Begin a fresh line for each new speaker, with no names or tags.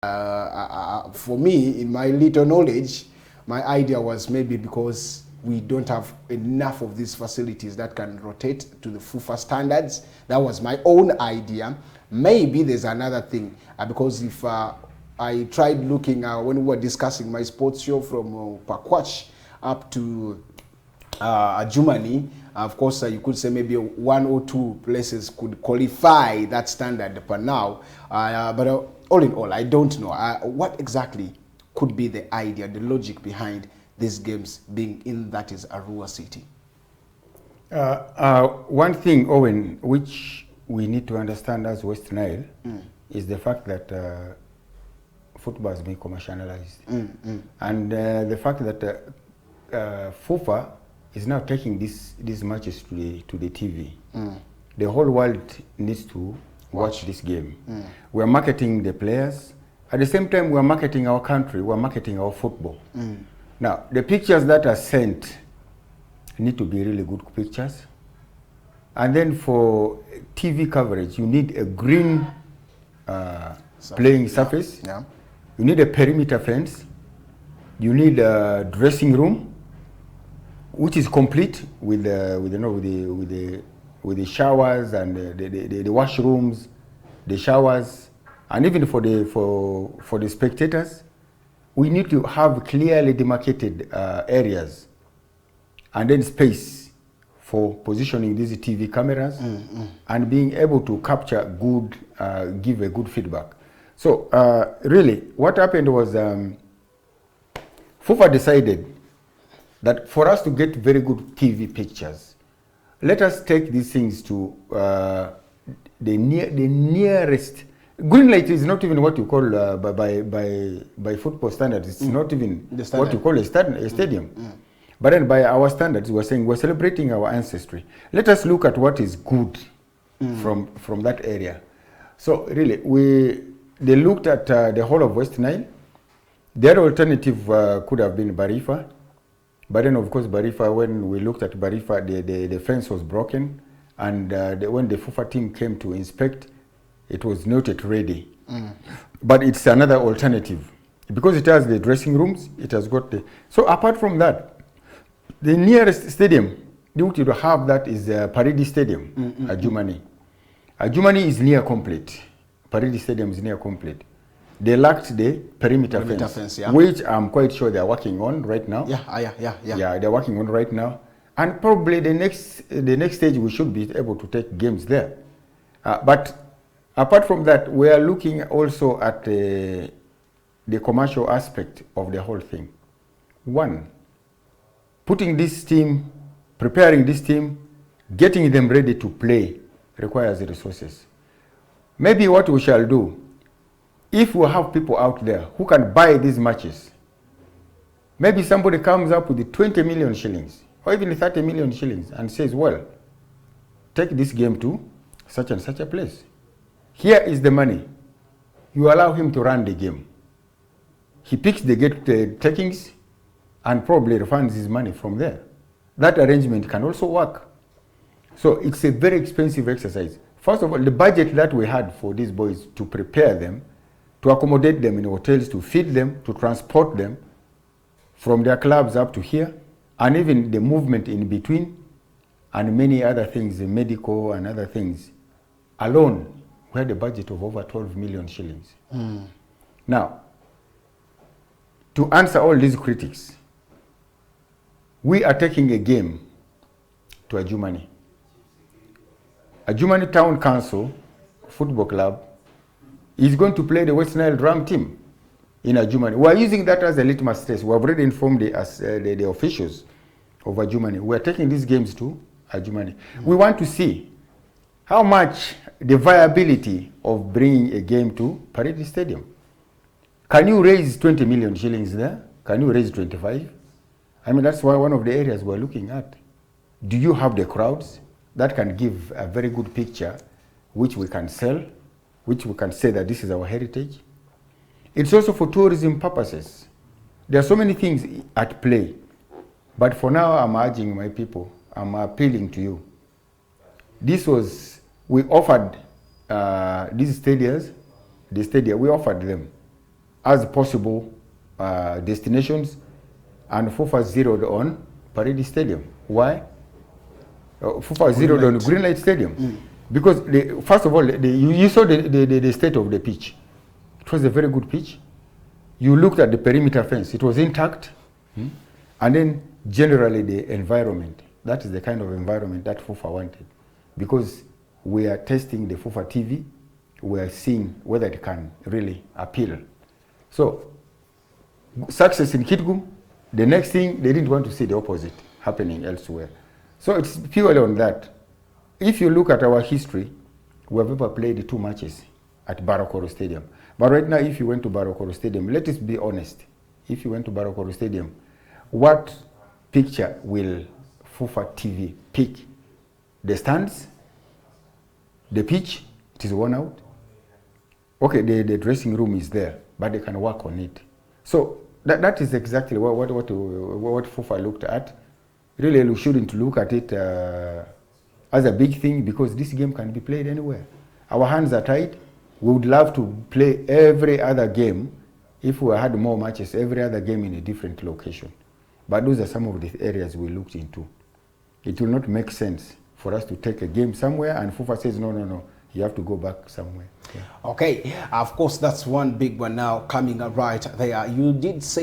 For me, in my little knowledge, my idea was maybe because we don't have enough of these facilities that can rotate to the FUFA standards. That was my own idea. Maybe there's another thing, because if I tried looking when we were discussing my sports show from Pakwach up to Germany, of course, you could say maybe 1 or 2 places could qualify that standard per now. But all in all, I don't know. What exactly could be the idea, the logic behind these games being in that is Arua City?
One thing, Owen, which we need to understand as West Nile is the fact that football has been commercialized. And the fact that FUFA is now taking these matches to the TV. The whole world needs to watch this game. We're marketing the players. At the same time, we're marketing our country, we're marketing our football. Now, the pictures that are sent need to be really good pictures. And then for TV coverage, you need a green playing surface.
Yeah.
You need a perimeter fence. You need a dressing room, which is complete with the showers and the washrooms, the showers, and even for the spectators, we need to have clearly demarcated areas, and then space for positioning these TV cameras and being able to capture good, give a good feedback. So really, what happened was FUFA decided that for us to get very good TV pictures, let us take these things to the nearest. Green light is not even what you call by football standards. It's not even what you call a stadium. But then by our standards, we're saying we're celebrating our ancestry. Let us look at what is good from that area. So really, they looked at the whole of West Nile. The other alternative could have been Barifa. But then, of course, Barifa, when we looked at Barifa, the fence was broken. And when the FUFA team came to inspect, it was not yet ready. But it's another alternative. Because it has the dressing rooms, it has got the... So apart from that, the nearest stadium, they would have that is Paridi Stadium, Adjumani. Adjumani is near complete. Paridi Stadium is near complete. They lacked the perimeter fence, yeah. Which I'm quite sure they're working on right now. Yeah, they're working on right now. And probably the next stage we should be able to take games there. But apart from that, we are looking also at the commercial aspect of the whole thing. One, putting this team, preparing this team, getting them ready to play requires resources. Maybe what we shall do, if we have people out there who can buy these matches, maybe somebody comes up with 20 million shillings or even 30 million shillings and says, well, take this game to such and such a place. Here is the money. You allow him to run the game. He picks the gate takings and probably refunds his money from there. That arrangement can also work. So it's a very expensive exercise. First of all, the budget that we had for these boys to prepare them, to accommodate them in hotels, to feed them, to transport them from their clubs up to here, and even the movement in between, and many other things, the medical and other things, alone, we had a budget of over 12 million shillings. Now, to answer all these critics, we are taking a game to Adjumani. Adjumani Town Council Football Club is going to play the West Nile Drum team in Adjumani. We are using that as a litmus test. We have already informed the officials of Adjumani. We are taking these games to Adjumani. We want to see how much the viability of bringing a game to Paridi Stadium. Can you raise 20 million shillings there? Can you raise 25? I mean, that's why one of the areas we're looking at. Do you have the crowds that can give a very good picture, which we can sell, which we can say that this is our heritage? It's also for tourism purposes. There are so many things at play. But for now, I'm urging my people, I'm appealing to you. We offered these stadiums, we offered them. as possible destinations, and FIFA zeroed on Parade Stadium. Why? FIFA zeroed on Greenlight Stadium. Because, first of all, you saw the state of the pitch. It was a very good pitch. You looked at the perimeter fence. It was intact. And then, generally, the environment. That is the kind of environment that FIFA wanted. Because we are testing the FIFA TV. We are seeing whether it can really appeal. So, success in Kitgum, the next thing, they didn't want to see the opposite happening elsewhere. So it's purely on that. If you look at our history, we have ever played 2 matches at Barokoro Stadium. But right now, if you went to Barokoro Stadium, let us be honest. If you went to Barokoro Stadium, what picture will FIFA TV pick? The stands? The pitch? It is worn out? Okay, the dressing room is there, but they can work on it. So that is exactly what FIFA looked at. Really, we shouldn't look at it as a big thing, because this game can be played anywhere. Our hands are tied. We would love to play every other game, if we had more matches, every other game in a different location. But those are some of the areas we looked into. It will not make sense for us to take a game somewhere and FIFA says, no, you have to go back somewhere.
Okay, of course, that's one big one now coming right there. You did say